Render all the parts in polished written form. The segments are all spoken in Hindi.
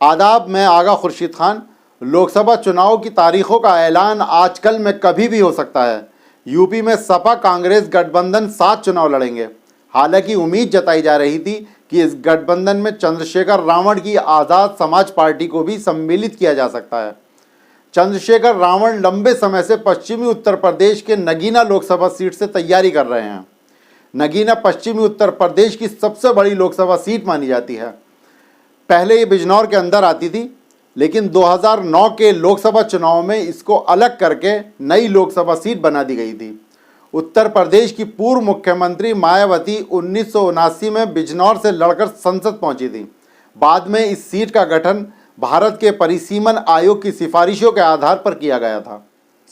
आदाब, मैं आगा खुर्शीद खान। लोकसभा चुनाव की तारीखों का ऐलान आजकल में कभी भी हो सकता है। यूपी में सपा कांग्रेस गठबंधन 7 चुनाव लड़ेंगे। हालांकि उम्मीद जताई जा रही थी कि इस गठबंधन में चंद्रशेखर रावण की आज़ाद समाज पार्टी को भी सम्मिलित किया जा सकता है। चंद्रशेखर रावण लंबे समय से पश्चिमी उत्तर प्रदेश के नगीना लोकसभा सीट से तैयारी कर रहे हैं। नगीना पश्चिमी उत्तर प्रदेश की सबसे बड़ी लोकसभा सीट मानी जाती है। पहले ये बिजनौर के अंदर आती थी, लेकिन 2009 के लोकसभा चुनाव में इसको अलग करके नई लोकसभा सीट बना दी गई थी। उत्तर प्रदेश की पूर्व मुख्यमंत्री मायावती 1979 में बिजनौर से लड़कर संसद पहुंची थी। बाद में इस सीट का गठन भारत के परिसीमन आयोग की सिफारिशों के आधार पर किया गया था।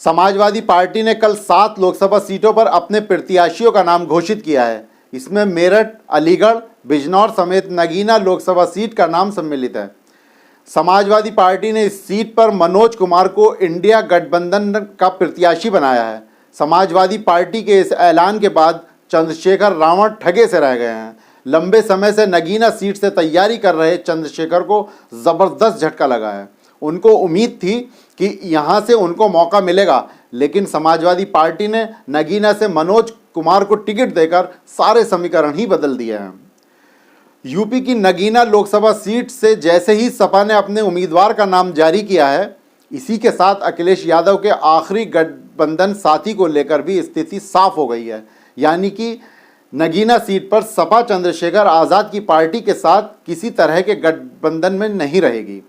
समाजवादी पार्टी ने कल 7 लोकसभा सीटों पर अपने प्रत्याशियों का नाम घोषित किया है। इसमें मेरठ, अलीगढ़, बिजनौर समेत नगीना लोकसभा सीट का नाम सम्मिलित है। समाजवादी पार्टी ने इस सीट पर मनोज कुमार को इंडिया गठबंधन का प्रत्याशी बनाया है। समाजवादी पार्टी के इस ऐलान के बाद चंद्रशेखर रावण ठगे से रह गए हैं। लंबे समय से नगीना सीट से तैयारी कर रहे चंद्रशेखर को ज़बरदस्त झटका लगा है। उनको उम्मीद थी कि यहाँ से उनको मौका मिलेगा, लेकिन समाजवादी पार्टी ने नगीना से मनोज कुमार को टिकट देकर सारे समीकरण ही बदल दिए हैं। यूपी की नगीना लोकसभा सीट से जैसे ही सपा ने अपने उम्मीदवार का नाम जारी किया है, इसी के साथ अखिलेश यादव के आखिरी गठबंधन साथी को लेकर भी स्थिति साफ हो गई है। यानी कि नगीना सीट पर सपा चंद्रशेखर आज़ाद की पार्टी के साथ किसी तरह के गठबंधन में नहीं रहेगी।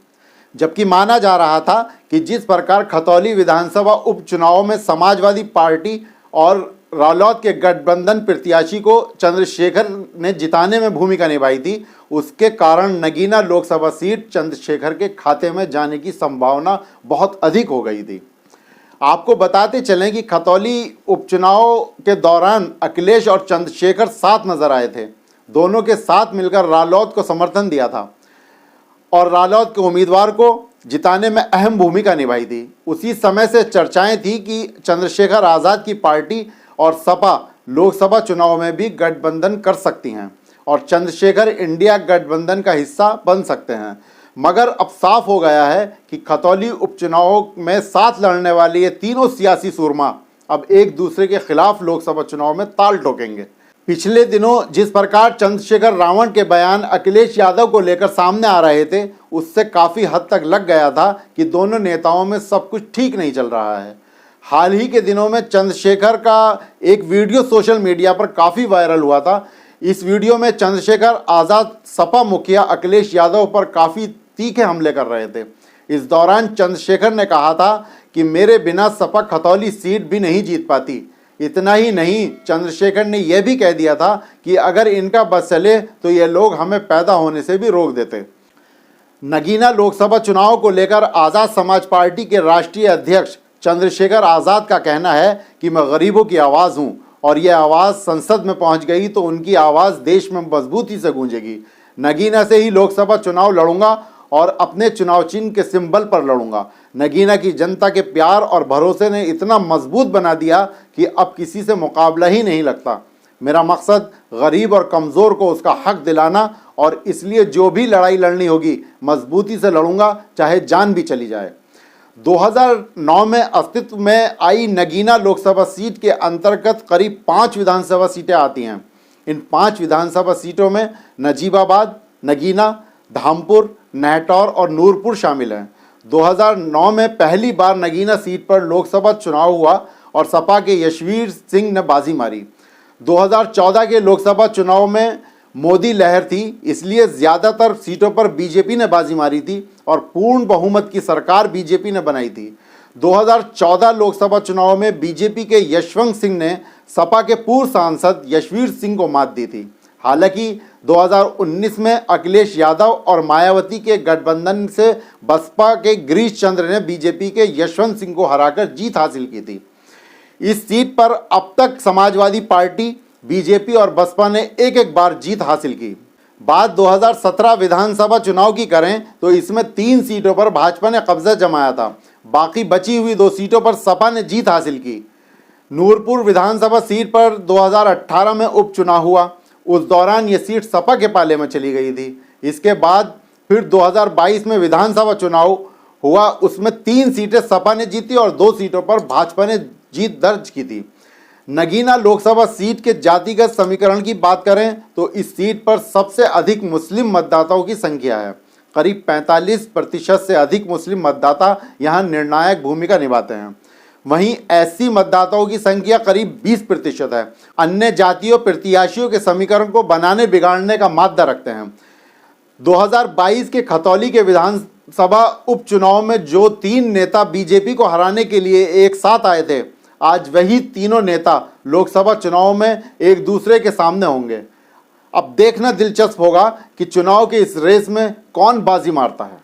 जबकि माना जा रहा था कि जिस प्रकार खतौली विधानसभा उपचुनाव में समाजवादी पार्टी और रालोद के गठबंधन प्रत्याशी को चंद्रशेखर ने जिताने में भूमिका निभाई थी, उसके कारण नगीना लोकसभा सीट चंद्रशेखर के खाते में जाने की संभावना बहुत अधिक हो गई थी। आपको बताते चलें कि खतौली उपचुनाव के दौरान अखिलेश और चंद्रशेखर साथ नजर आए थे। दोनों के साथ मिलकर रालोद को समर्थन दिया था और रालोद के उम्मीदवार को जिताने में अहम भूमिका निभाई थी। उसी समय से चर्चाएं थी कि चंद्रशेखर आज़ाद की पार्टी और सपा लोकसभा चुनाव में भी गठबंधन कर सकती हैं और चंद्रशेखर इंडिया गठबंधन का हिस्सा बन सकते हैं। मगर अब साफ हो गया है कि खतौली उपचुनाव में साथ लड़ने वाले ये तीनों सियासी सूरमा अब एक दूसरे के खिलाफ लोकसभा चुनाव में ताल ठोकेंगे। पिछले दिनों जिस प्रकार चंद्रशेखर रावण के बयान अखिलेश यादव को लेकर सामने आ रहे थे, उससे काफ़ी हद तक लग गया था कि दोनों नेताओं में सब कुछ ठीक नहीं चल रहा है। हाल ही के दिनों में चंद्रशेखर का एक वीडियो सोशल मीडिया पर काफ़ी वायरल हुआ था। इस वीडियो में चंद्रशेखर आज़ाद सपा मुखिया अखिलेश यादव पर काफ़ी तीखे हमले कर रहे थे। इस दौरान चंद्रशेखर ने कहा था कि मेरे बिना सपा खतौली सीट भी नहीं जीत पाती। इतना ही नहीं, चंद्रशेखर ने यह भी कह दिया था कि अगर इनका बस चले तो ये लोग हमें पैदा होने से भी रोक देते। नगीना लोकसभा चुनाव को लेकर आज़ाद समाज पार्टी के राष्ट्रीय अध्यक्ष चंद्रशेखर आज़ाद का कहना है कि मैं गरीबों की आवाज़ हूँ और यह आवाज़ संसद में पहुँच गई तो उनकी आवाज़ देश में मजबूती से गूंजेगी। नगीना से ही लोकसभा चुनाव लड़ूंगा और अपने चुनाव चिन्ह के सिंबल पर लड़ूंगा। नगीना की जनता के प्यार और भरोसे ने इतना मजबूत बना दिया कि अब किसी से मुकाबला ही नहीं लगता। मेरा मकसद गरीब और कमज़ोर को उसका हक दिलाना और इसलिए जो भी लड़ाई लड़नी होगी मजबूती से लड़ूंगा, चाहे जान भी चली जाए। 2009 में अस्तित्व में आई नगीना लोकसभा सीट के अंतर्गत करीब 5 विधानसभा सीटें आती हैं। इन 5 विधानसभा सीटों में नजीबाबाद, नगीना, धामपुर, नेहटौर और नूरपुर शामिल हैं। 2009 में पहली बार नगीना सीट पर लोकसभा चुनाव हुआ और सपा के यशवीर सिंह ने बाजी मारी। 2014 के लोकसभा चुनाव में मोदी लहर थी, इसलिए ज़्यादातर सीटों पर बीजेपी ने बाजी मारी थी और पूर्ण बहुमत की सरकार बीजेपी ने बनाई थी। 2014 लोकसभा चुनाव में बीजेपी के यशवंत सिंह ने सपा के पूर्व सांसद यशवीर सिंह को मात दी थी। हालांकि 2019 में अखिलेश यादव और मायावती के गठबंधन से बसपा के गिरीश चंद्र ने बीजेपी के यशवंत सिंह को हराकर जीत हासिल की थी। इस सीट पर अब तक समाजवादी पार्टी, बीजेपी और बसपा ने एक बार जीत हासिल की। बात 2017 विधानसभा चुनाव की करें तो इसमें 3 सीटों पर भाजपा ने कब्जा जमाया था। बाकी बची हुई 2 सीटों पर सपा ने जीत हासिल की। नूरपुर विधानसभा सीट पर 2018 में उपचुनाव हुआ। उस दौरान ये सीट सपा के पाले में चली गई थी। इसके बाद फिर 2022 में विधानसभा चुनाव हुआ, उसमें 3 सीटें सपा ने जीती और 2 सीटों पर भाजपा ने जीत दर्ज की थी। नगीना लोकसभा सीट के जातिगत समीकरण की बात करें तो इस सीट पर सबसे अधिक मुस्लिम मतदाताओं की संख्या है। करीब 45% से अधिक मुस्लिम मतदाता यहां निर्णायक भूमिका निभाते हैं। वहीं एससी मतदाताओं की संख्या करीब 20% है। अन्य जातियों प्रत्याशियों के समीकरण को बनाने बिगाड़ने का मादा रखते हैं। 2022 के खतौली के विधानसभा उपचुनाव में जो 3 नेता बीजेपी को हराने के लिए एक साथ आए थे, आज वही तीनों नेता लोकसभा चुनाव में एक दूसरे के सामने होंगे। अब देखना दिलचस्प होगा कि चुनाव के इस रेस में कौन बाजी मारता है।